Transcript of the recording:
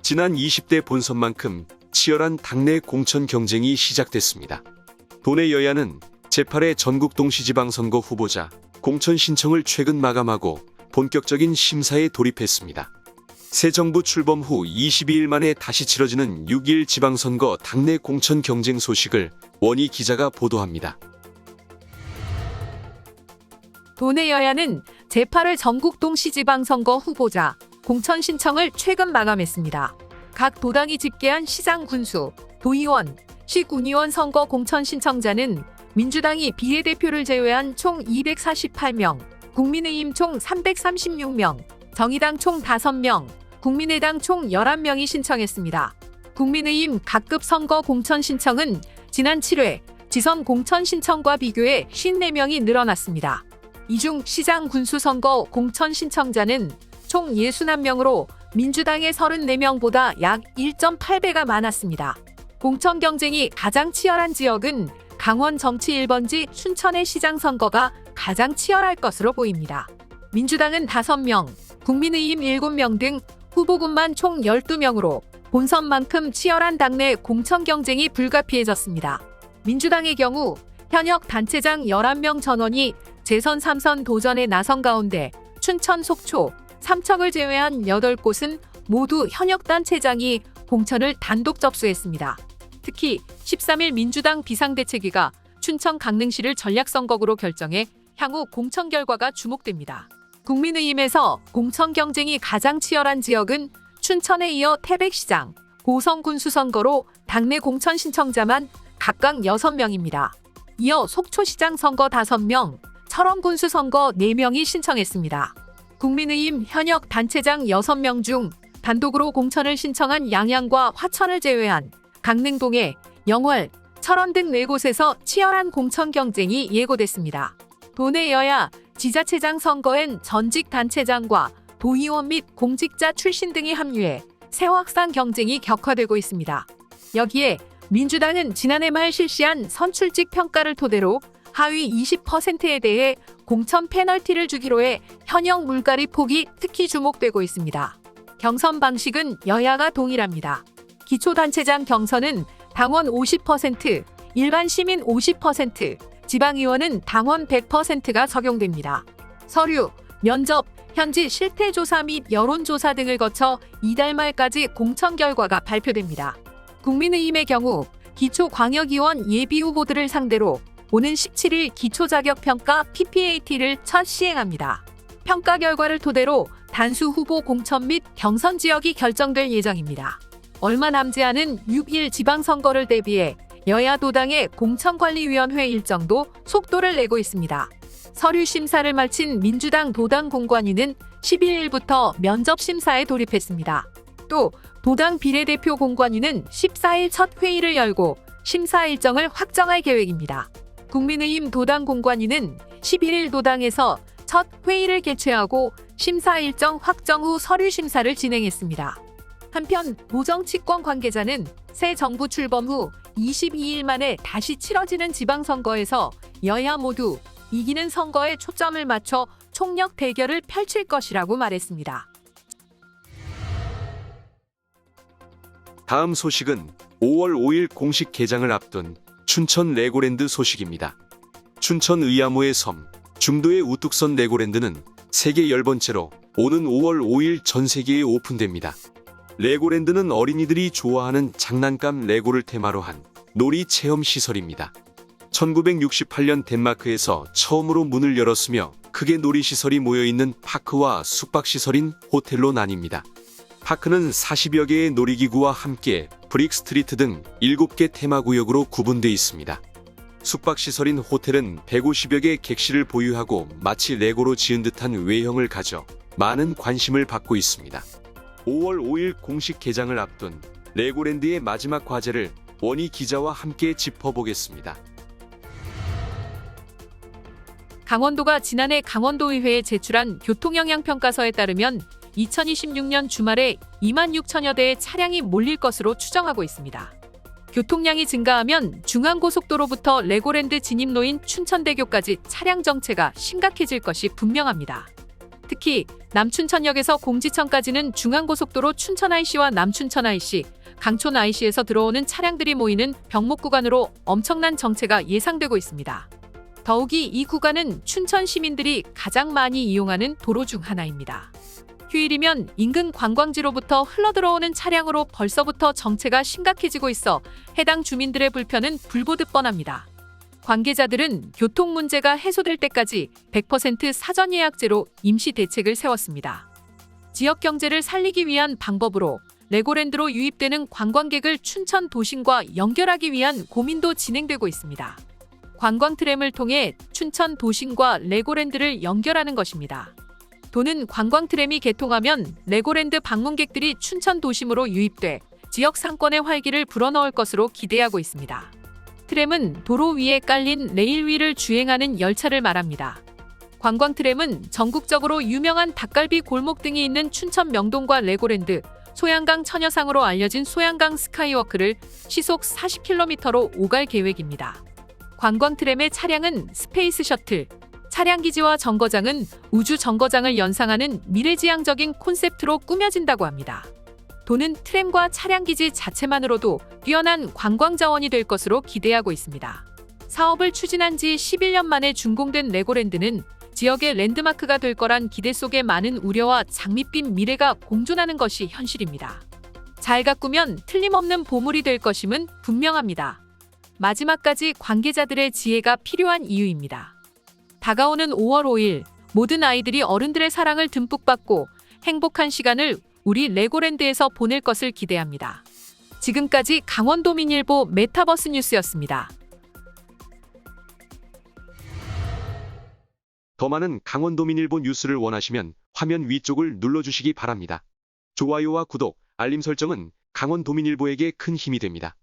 지난 20대 본선만큼 치열한 당내 공천 경쟁이 시작됐습니다. 도내 여야는 제8회 전국 동시지방선거 후보자 공천 신청을 최근 마감하고 본격적인 심사에 돌입했습니다. 새 정부 출범 후 22일 만에 다시 치러지는 6.1 지방선거 당내 공천 경쟁 소식을 원희 기자가 보도합니다. 도내 여야는 제8회 전국 동시지방선거 후보자 공천 신청을 최근 마감했습니다. 각 도당이 집계한 시장 군수, 도의원, 시군의원 선거 공천 신청자는 민주당이 비례대표를 제외한 총 248명, 국민의힘 총 336명, 정의당 총 5명, 국민의당 총 11명이 신청했습니다. 국민의힘 각급 선거 공천 신청은 지난 7회 지선 공천 신청과 비교해 54명이 늘어났습니다. 이 중 시장 군수 선거 공천 신청자는 총 61명으로 민주당의 34명보다 약 1.8배가 많았습니다. 공천 경쟁이 가장 치열한 지역은 강원 정치 1번지 춘천의 시장 선거가 가장 치열할 것으로 보입니다. 민주당은 5명, 국민의힘 7명 등 후보군만 총 12명으로 본선만큼 치열한 당내 공천 경쟁이 불가피해졌습니다. 민주당의 경우 현역 단체장 11명 전원이 재선 3선 도전에 나선 가운데 춘천, 속초, 삼척을 제외한 8곳은 모두 현역 단체장이 공천을 단독 접수했습니다. 특히 13일 민주당 비상대책위가 춘천 강릉시를 전략선거구로 결정해 향후 공천 결과가 주목됩니다. 국민의힘에서 공천 경쟁이 가장 치열한 지역은 춘천에 이어 태백시장, 고성군수 선거로 당내 공천 신청자만 각각 6명입니다. 이어 속초시장 선거 5명, 철원군수 선거 4명이 신청했습니다. 국민의힘 현역 단체장 6명 중 단독으로 공천을 신청한 양양과 화천을 제외한 강릉동해, 영월, 철원 등 4곳에서 치열한 공천 경쟁이 예고됐습니다. 도내 여야 지자체장 선거엔 전직 단체장과 도의원 및 공직자 출신 등이 합류해 세확산 경쟁이 격화되고 있습니다. 여기에 민주당은 지난해 말 실시한 선출직 평가를 토대로 하위 20%에 대해 공천 페널티를 주기로 해 현역 물갈이 폭이 특히 주목되고 있습니다. 경선 방식은 여야가 동일합니다. 기초단체장 경선은 당원 50%, 일반 시민 50%, 지방의원은 당원 100%가 적용됩니다. 서류, 면접, 현지 실태조사 및 여론조사 등을 거쳐 이달 말까지 공천 결과가 발표됩니다. 국민의힘의 경우 기초광역의원 예비후보들을 상대로 오는 17일 기초자격평가 PPAT를 첫 시행합니다. 평가 결과를 토대로 단수 후보 공천 및 경선 지역이 결정될 예정입니다. 얼마 남지 않은 6.1 지방선거를 대비해 여야 도당의 공천관리위원회 일정도 속도를 내고 있습니다. 서류 심사를 마친 민주당 도당 공관위는 11일부터 면접 심사에 돌입했습니다. 또 도당 비례대표 공관위는 14일 첫 회의를 열고 심사 일정을 확정할 계획입니다. 국민의힘 도당 공관위는 11일 도당에서 첫 회의를 개최하고 심사 일정 확정 후 서류 심사를 진행했습니다. 한편 모정치권 관계자는 새 정부 출범 후 22일 만에 다시 치러지는 지방선거에서 여야 모두 이기는 선거에 초점을 맞춰 총력 대결을 펼칠 것이라고 말했습니다. 다음 소식은 5월 5일 공식 개장을 앞둔 춘천 레고랜드 소식입니다. 춘천 의암호의 섬, 중도의 우뚝선 레고랜드는 세계 10번째로 오는 5월 5일 전 세계에 오픈됩니다. 레고랜드는 어린이들이 좋아하는 장난감 레고를 테마로 한 놀이 체험 시설입니다. 1968년 덴마크에서 처음으로 문을 열었으며 크게 놀이시설이 모여있는 파크와 숙박시설인 호텔로 나뉩니다. 파크는 40여 개의 놀이기구와 함께 브릭 스트리트 등 7개 테마구역으로 구분되어 있습니다. 숙박시설인 호텔은 150여 개 객실을 보유하고 마치 레고로 지은 듯한 외형을 가져 많은 관심을 받고 있습니다. 5월 5일 공식 개장을 앞둔 레고랜드의 마지막 과제를 원희 기자와 함께 짚어보겠습니다. 강원도가 지난해 강원도의회에 제출한 교통영향평가서에 따르면 2026년 주말에 2만 6천여 대의 차량이 몰릴 것으로 추정하고 있습니다. 교통량이 증가하면 중앙고속도로부터 레고랜드 진입로인 춘천대교까지 차량 정체가 심각해질 것이 분명합니다. 특히 남춘천역에서 공지천까지는 중앙고속도로 춘천 IC와 남춘천 IC, 강촌 IC에서 들어오는 차량들이 모이는 병목 구간으로 엄청난 정체가 예상되고 있습니다. 더욱이 이 구간은 춘천 시민들이 가장 많이 이용하는 도로 중 하나입니다. 휴일이면 인근 관광지로부터 흘러들어오는 차량으로 벌써부터 정체가 심각해지고 있어 해당 주민들의 불편은 불보듯 뻔합니다. 관계자들은 교통 문제가 해소될 때까지 100% 사전 예약제로 임시 대책을 세웠습니다. 지역 경제를 살리기 위한 방법으로 레고랜드로 유입되는 관광객을 춘천 도심과 연결하기 위한 고민도 진행되고 있습니다. 관광 트램을 통해 춘천 도심과 레고랜드를 연결하는 것입니다. 도는 관광 트램이 개통하면 레고랜드 방문객들이 춘천 도심으로 유입돼 지역 상권의 활기를 불어넣을 것으로 기대하고 있습니다. 트램은 도로 위에 깔린 레일 위를 주행하는 열차를 말합니다. 관광 트램은 전국적으로 유명한 닭갈비 골목 등이 있는 춘천 명동과 레고랜드, 소양강 처녀상으로 알려진 소양강 스카이워크를 시속 40km로 오갈 계획입니다. 관광 트램의 차량은 스페이스 셔틀, 차량기지와 정거장은 우주 정거장을 연상하는 미래지향적인 콘셉트로 꾸며진다고 합니다. 도는 트램과 차량기지 자체만으로도 뛰어난 관광 자원이 될 것으로 기대하고 있습니다. 사업을 추진한 지 11년 만에 준공된 레고랜드는 지역의 랜드마크가 될 거란 기대 속에 많은 우려와 장밋빛 미래가 공존하는 것이 현실입니다. 잘 가꾸면 틀림없는 보물이 될 것임은 분명합니다. 마지막까지 관계자들의 지혜가 필요한 이유입니다. 다가오는 5월 5일 모든 아이들이 어른들의 사랑을 듬뿍 받고 행복한 시간을 우리 레고랜드에서 보낼 것을 기대합니다. 지금까지 강원도민일보 메타버스 뉴스였습니다. 더 많은 강원도민일보 뉴스를 원하시면 화면 위쪽을 눌러주시기 바랍니다. 좋아요와 구독, 알림 설정은 강원도민일보에게 큰 힘이 됩니다.